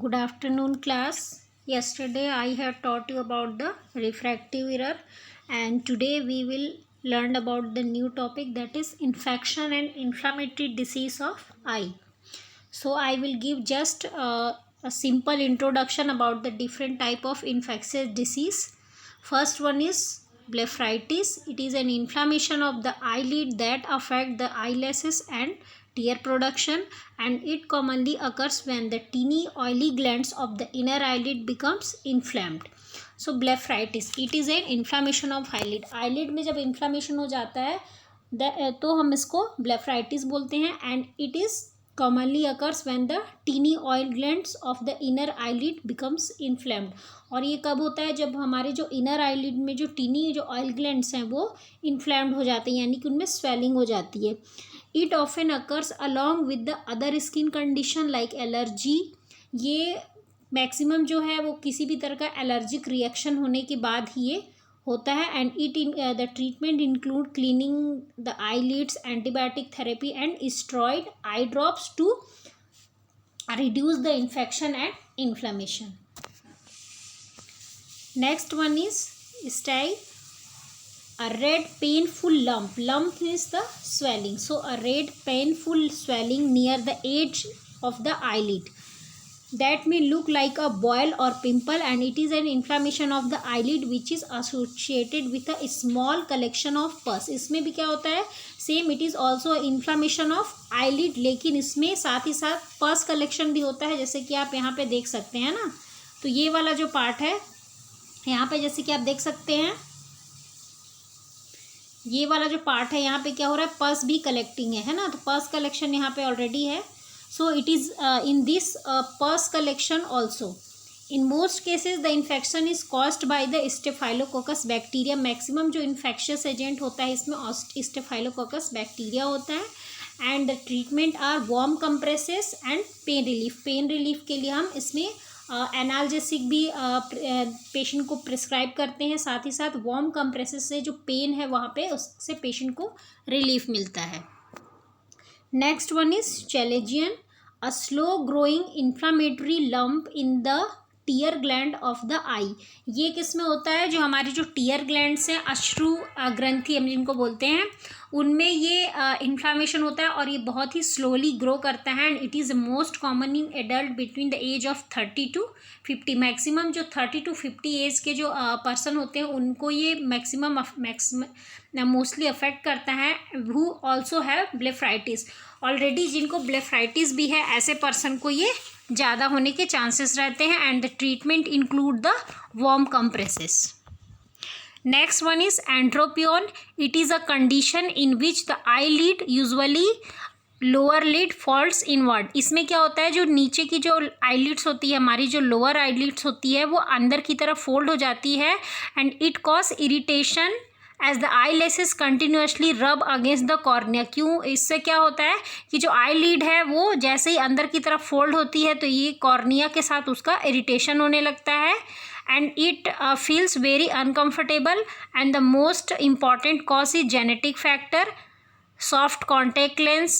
Good afternoon, class. Yesterday I have taught you about the refractive error, and today we will learn about the new topic, that is infection and inflammatory disease of eye. So I will give just a simple introduction about the different type of infectious disease. First one is blepharitis. It is an inflammation of the eyelid that affect the eyelashes and tear production, and it commonly occurs when the teeny oily glands of the inner eyelid becomes inflamed. So blepharitis, it is an inflammation of eyelid. eyelid में जब inflammation हो जाता है तो हम इसको blepharitis बोलते हैं, and it is commonly occurs when the teeny oil glands of the inner eyelid becomes inflamed. और ये कब होता है? जब हमारे जो इनर आईलिड में जो टीनी जो ऑयल ग्लैंड्स हैं वो इन्फ्लेम्ड हो जाते हैं, यानी कि उनमें स्वेलिंग हो जाती है. It often occurs along with the other skin condition like allergy. ये मैक्सिमम जो है वो किसी भी तरह का एलर्जिक रिएक्शन होने के बाद ही ये होता है. And it the treatment include cleaning the eyelids, antibiotic therapy and steroid eye drops to reduce the infection and inflammation. Next one is style. A red painful lump. Lump is the swelling. So a red painful swelling near the edge of the eyelid that may look like a boil or pimple, and it is an inflammation of the eyelid which is associated with a small collection of pus. इसमें भी क्या होता है? Same, it is also inflammation of eyelid, लेकिन इसमें साथ ही साथ पस कलेक्शन भी होता है, जैसे कि आप यहाँ पे देख सकते हैं ना. तो ये वाला जो पार्ट है यहाँ पे, जैसे कि आप देख सकते हैं, ये वाला जो पार्ट है यहाँ पे क्या हो रहा है? पस भी कलेक्टिंग है ना. तो पस कलेक्शन यहाँ पे ऑलरेडी है. So it is in this pus collection also. In most cases the infection is caused by the staphylococcus bacteria. Maximum जो इन्फेक्शियस एजेंट होता है इसमें स्टेफाइलोकोकस बैक्टीरिया होता है. And the treatment are warm compresses and pain relief. Pain relief के लिए हम इसमें एनाल्जेसिक भी पेशेंट को प्रिस्क्राइब करते हैं. साथ ही साथ वार्म कंप्रेसेस से जो पेन है वहाँ पे उससे पेशेंट को रिलीफ मिलता है. Next one is chalazion. A slow growing inflammatory lump in the tear gland of the eye. ये किस में होता है? जो हमारी जो टीयर ग्लैंड्स हैं, अश्रु ग्रंथि हम जिनको बोलते हैं, उनमें ये इन्फ्लामेशन होता है और ये बहुत ही स्लोली ग्रो करता है. And it is most common in adult between the age of 30 to 50. Maximum जो 30 to 50 एज के जो पर्सन होते हैं उनको ये मैक्सिमम मोस्टली अफेक्ट करता है. Who also have blepharitis. Already जिनको ब्लेफराइटिस भी है ऐसे पर्सन को ये ज़्यादा होने के चांसेस रहते हैं. And the treatment include the warm compresses. Next one is andropion. It is a condition in which the eyelid, usually lower lid, falls inward. इसमें क्या होता है? जो नीचे की जो eyelids होती है, हमारी जो lower eyelids होती है, वो अंदर की तरफ fold हो जाती है. and it cause irritation as the eyelashes continuously rub against the cornea. क्यों? इससे क्या होता है कि जो eyelid है वो जैसे ही अंदर की तरफ fold होती है तो ये कॉर्निया के साथ उसका इरिटेशन होने लगता है. and it feels very uncomfortable. and the most important cause is genetic factor, soft contact lens,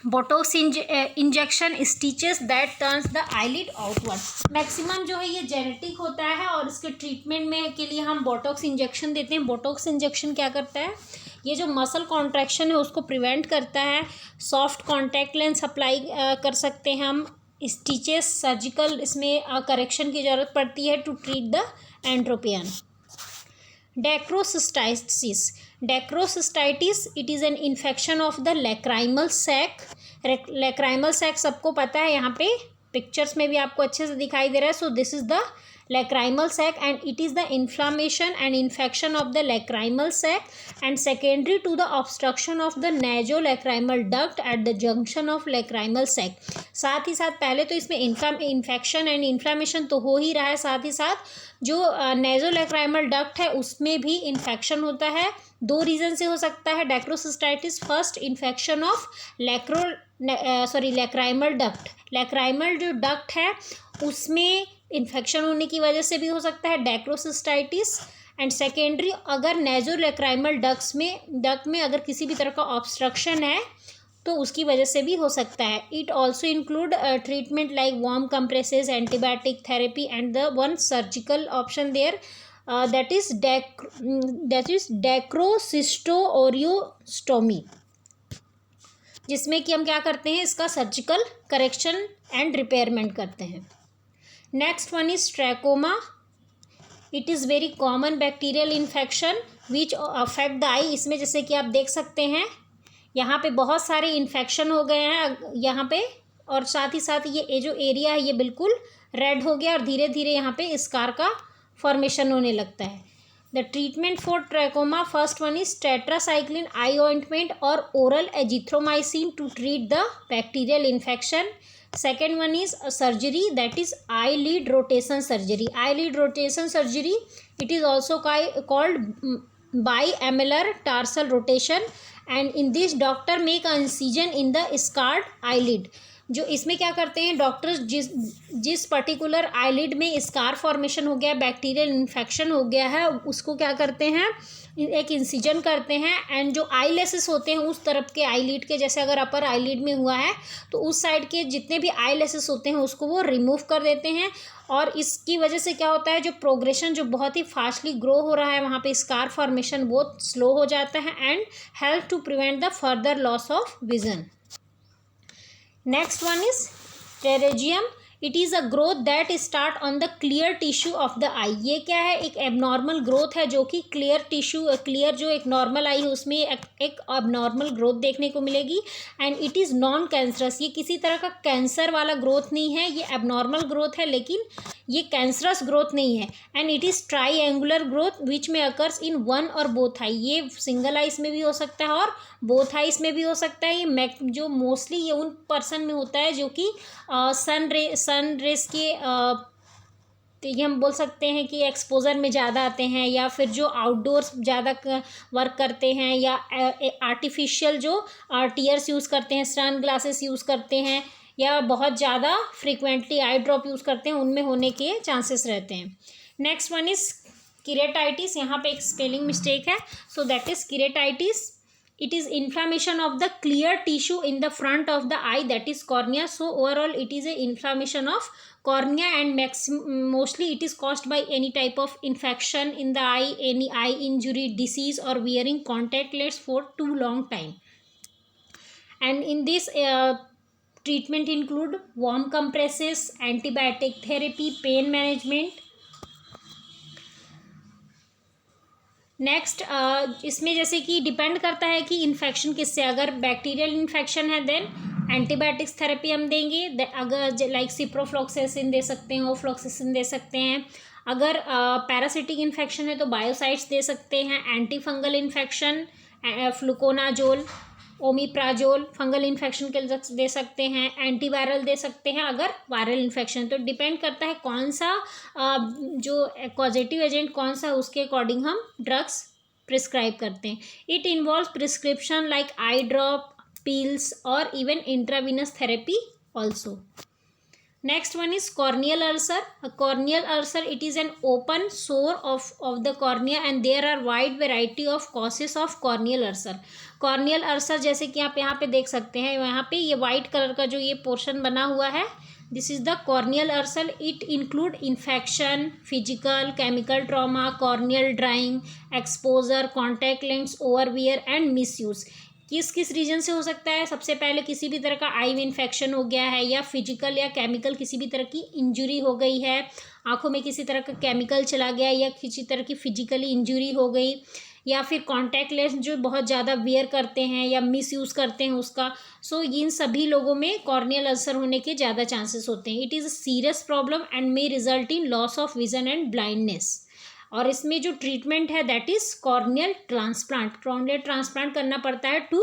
Botox injection, stitches that turns the eyelid outward. Maximum जो है ये जेनेटिक होता है और इसके ट्रीटमेंट में के लिए हम बोटॉक्स इंजेक्शन देते हैं. बोटॉक्स इंजेक्शन क्या करता है? ये जो मसल कॉन्ट्रैक्शन है उसको प्रिवेंट करता है. सॉफ्ट कॉन्टैक्ट लेंस अप्लाई कर सकते हैं हम. स्टिचेस, सर्जिकल इसमें करेक्शन की ज़रूरत पड़ती है to treat the entropion. Dacryocystitis. Dacryocystitis, it is an infection of the lacrimal sac. Lacrimal sac सबको पता है, यहाँ पे पिक्चर्स में भी आपको अच्छे से दिखाई दे रहा है. So this is the lacrimal sac and it is the inflammation and infection of the lacrimal sac and secondary to the obstruction of the nasolacrimal duct at the junction of lacrimal sac. साथ ही साथ पहले तो इसमें infection and inflammation तो हो ही रहा है, साथ ही साथ जो नेजोलैक्राइमल डक्ट है उसमें भी इन्फेक्शन होता है. दो रीज़न से हो सकता है dacryocystitis. First, infection of lacrimal duct. Lacrimal जो डक्ट है उसमें इन्फेक्शन होने की वजह से भी हो सकता है डेक्रोसिस्टाइटिस. एंड सेकेंडरी, अगर नेजोलैक्राइमल डक्ट में अगर किसी भी तरह का ऑब्स्ट्रक्शन है तो उसकी वजह से भी हो सकता है. It also include treatment like warm compresses, antibiotic therapy and the one surgical option there that is dacryocystorhinostomy, जिसमें कि हम क्या करते हैं, इसका सर्जिकल करेक्शन एंड रिपेयरमेंट करते हैं. Next one is trachoma. It is very common bacterial infection which affect the eye. इसमें जैसे कि आप देख सकते हैं यहाँ पे बहुत सारे इन्फेक्शन हो गए हैं यहाँ पे, और साथ ही साथ ये जो एरिया है ये बिल्कुल रेड हो गया और धीरे धीरे यहाँ पे स्कार का फॉर्मेशन होने लगता है. The treatment for trachoma, first one is tetracycline eye ointment और oral azithromycin to treat the bacterial infection. Second one is a surgery, that is eyelid rotation surgery. Eyelid rotation surgery, it is also called biamellar tarsal rotation, and in this doctor make a incision in the scarred eyelid. जो इसमें क्या करते हैं doctors, जिस particular eyelid में scar formation हो गया, bacterial infection हो गया है, उसको क्या करते हैं, एक इंसिजन करते हैं, एंड जो आई लेसेस होते हैं उस तरफ के आईलिड के, जैसे अगर अपर आईलिड में हुआ है तो उस साइड के जितने भी आई लेसेस होते हैं उसको वो रिमूव कर देते हैं. और इसकी वजह से क्या होता है, जो प्रोग्रेशन जो बहुत ही फास्टली ग्रो हो रहा है वहाँ पे स्कार फॉर्मेशन बहुत स्लो हो जाता है, and help to prevent the further loss of vision. Next one is pterygium. It is a growth that start on the clear tissue of the eye. ये क्या है, एक एबनॉर्मल ग्रोथ है जो कि क्लियर टिश्यू, क्लियर जो एक normal आई है उसमें एक एबनॉर्मल ग्रोथ देखने को मिलेगी. And it is non cancerous. ये किसी तरह का कैंसर वाला ग्रोथ नहीं है, ये एबनॉर्मल ग्रोथ है लेकिन ये कैंसरस ग्रोथ नहीं है. And it is triangular growth which में अकर्स इन वन और बोथ आई. ये सिंगल आइस में भी हो सकता है और बोथ आइस में भी हो सकता है. ये जो मोस्टली ये उन पर्सन में होता है जो कि सन रेस के ये हम बोल सकते हैं कि एक्सपोजर में ज़्यादा आते हैं, या फिर जो आउटडोर्स ज़्यादा वर्क करते हैं, या आर्टिफिशियल जो टीयर्स यूज़ करते हैं, सन ग्लासेस यूज़ करते हैं, या बहुत ज़्यादा फ्रिक्वेंटली आई ड्रॉप यूज़ करते हैं, उनमें होने के चांसेस रहते हैं. Next one is keratitis. यहाँ पे एक स्पेलिंग मिस्टेक है, so that is keratitis. It is inflammation of the clear tissue in the front of the eye, that is cornea. So overall it is a inflammation of cornea, and mostly it is caused by any type of infection in the eye, any eye injury, disease, or wearing contact lenses for too long time. And in this treatment include warm compresses, antibiotic therapy, pain management. Next इसमें जैसे कि depend करता है कि infection किससे. अगर bacterial infection है then antibiotics therapy हम देंगे. अगर लाइक सिप्रोफ्लॉक्सासिन दे सकते हैं, ओफ्लॉक्सासिन दे सकते हैं. अगर पैरासिटिक इन्फेक्शन है तो बायोसाइड्स दे सकते हैं. Anti fungal infection fluconazole, omeprazole fungal infection के लिए दे सकते हैं. एंटीवायरल दे सकते हैं अगर वायरल इन्फेक्शन. तो डिपेंड करता है कौन सा जो पॉजिटिव एजेंट कौन सा, उसके अकॉर्डिंग हम ड्रग्स प्रिस्क्राइब करते हैं. It involves prescription like eye drop, pills और even intravenous therapy also. Next one is corneal ulcer. A corneal ulcer, it is an open sore of the cornea, and there are wide variety of causes of corneal ulcer. Corneal ulcer जैसे कि आप यहाँ पे देख सकते हैं, यहाँ पे ये वाइट कलर का जो ये पोर्शन बना हुआ है, this is the corneal ulcer. It include infection, physical, chemical trauma, corneal drying, exposure, contact lens overwear and misuse. किस रीजन से हो सकता है. सबसे पहले किसी भी तरह का आई में इन्फेक्शन हो गया है, या फिजिकल या केमिकल किसी भी तरह की इंजरी हो गई है, आंखों में किसी तरह का केमिकल चला गया, या किसी तरह की फिजिकली इंजरी हो गई, या फिर कॉन्टैक्ट लेंस जो बहुत ज़्यादा वेयर करते हैं या मिस यूज़ करते हैं उसका. सो इन सभी लोगों में कॉर्नियल अल्सर होने के ज़्यादा चांसेस होते हैं. It is a serious problem and may result in loss of vision and blindness. और इसमें जो ट्रीटमेंट है that is corneal transplant. Corneal transplant करना पड़ता है to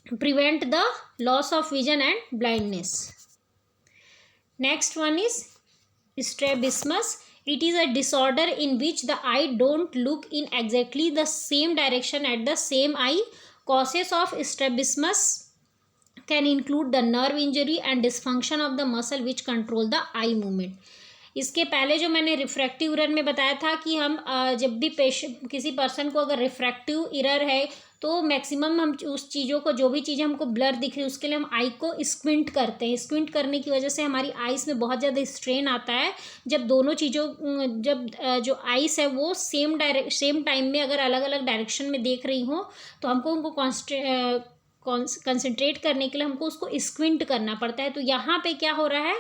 prevent the loss of vision and blindness. Next one is strabismus. It is a disorder in which the eye don't look in exactly the same direction at the same eye. Causes of strabismus can include the nerve injury and dysfunction of the muscle which control the eye movement. इसके पहले जो मैंने refractive error में बताया था कि हम जब भी किसी पर्सन को अगर रिफ्रैक्टिव एरर है तो मैक्सिमम हम उस चीज़ों को, जो भी चीज़ें हमको ब्लर दिख रही है उसके लिए हम आई को स्क्विंट करते हैं। स्क्विंट करने की वजह से हमारी आइज़ में बहुत ज़्यादा स्ट्रेन आता है। जब दोनों चीज़ों जब जो आइज़ है वो सेम टाइम में अगर अलग अलग डायरेक्शन में देख रही हो तो हमको उनको कंसंट्रेट करने के लिए हमको उसको स्क्विंट करना पड़ता है। तो यहाँ पे क्या हो रहा है,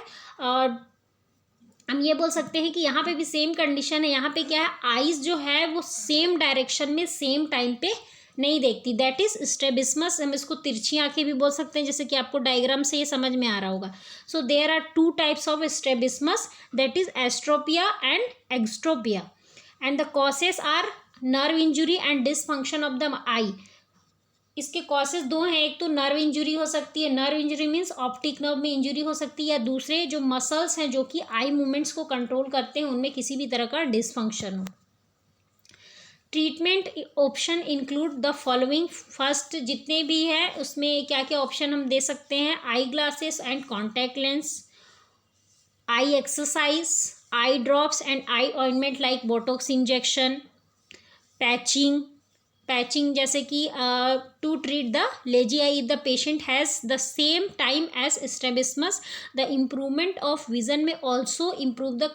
हम ये बोल सकते हैं कि यहाँ पे भी सेम कंडीशन है। यहाँ पे क्या है, आइज़ जो है वो सेम डायरेक्शन में सेम टाइम पे नहीं देखती, दैट इज स्ट्रैबिस्मस। हम इसको तिरछी आंखें भी बोल सकते हैं, जैसे कि आपको डायग्राम से ये समझ में आ रहा होगा। So there are 2 types of strabismus, that is esotropia and exotropia, and the causes are nerve injury and dysfunction of the eye. इसके कॉसेस 2 हैं, एक तो नर्व इंजुरी हो सकती है, nerve injury means optic nerve में इंजुरी हो सकती है, या दूसरे जो मसल्स हैं जो कि आई मूवमेंट्स को कंट्रोल करते हैं उनमें किसी भी तरह का डिसफंक्शन हो। Treatment option include the following. First जितने भी है उसमें क्या क्या ऑप्शन हम दे सकते हैं, eye glasses and contact lens, eye exercise, eye drops and eye ointment like Botox injection, patching जैसे कि to treat the lazy eye if the patient has the same time as strabismus. The improvement of vision में also improve the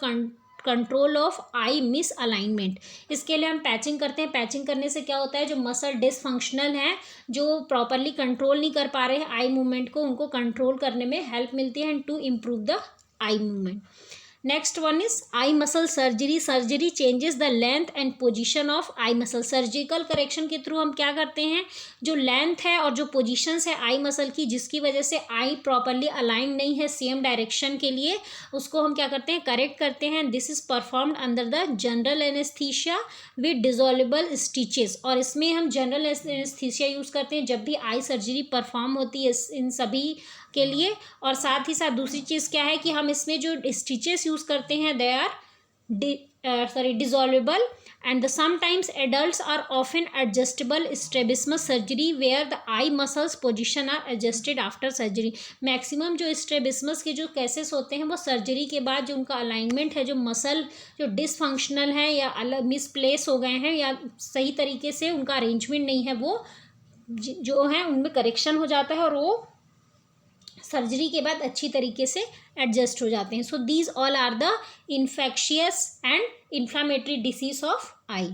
control of eye misalignment. इसके लिए हम patching करते हैं। Patching करने से क्या होता है, जो मसल डिसफंक्शनल हैं, जो प्रॉपरली कंट्रोल नहीं कर पा रहे हैं आई मूवमेंट को, उनको कंट्रोल करने में हेल्प मिलती है and to improve the eye movement. Next one is eye muscle surgery. Surgery changes the length and position of eye muscle. Surgical correction के थ्रू हम क्या करते हैं, जो लेंथ है और जो पोजीशंस है आई मसल की, जिसकी वजह से आई प्रॉपरली अलाइन नहीं है सेम डायरेक्शन के लिए, उसको हम क्या करते हैं, करेक्ट करते हैं। This is performed under the general anaesthesia with dissolvable stitches. और इसमें हम जनरल एनेस्थीसिया यूज़ करते हैं जब भी आई सर्जरी परफॉर्म होती है इन सभी के लिए। और साथ ही साथ दूसरी चीज़ क्या है कि हम इसमें जो स्टिचेस यूज़ करते हैं they are dissolvable, and the sometimes adults are often adjustable strabismus surgery where the eye muscles position are adjusted after surgery. Maximum जो स्ट्रैबिस्मस के जो केसेस होते हैं वो सर्जरी के बाद जो उनका अलाइनमेंट है, जो मसल जो डिसफंक्शनल है या अलग मिसप्लेस हो गए हैं या सही तरीके से उनका अरेंजमेंट नहीं है, वो जो है उनमें करेक्शन हो जाता है और वो सर्जरी के बाद अच्छी तरीके से एडजस्ट हो जाते हैं। So these all are the infectious and inflammatory disease of I.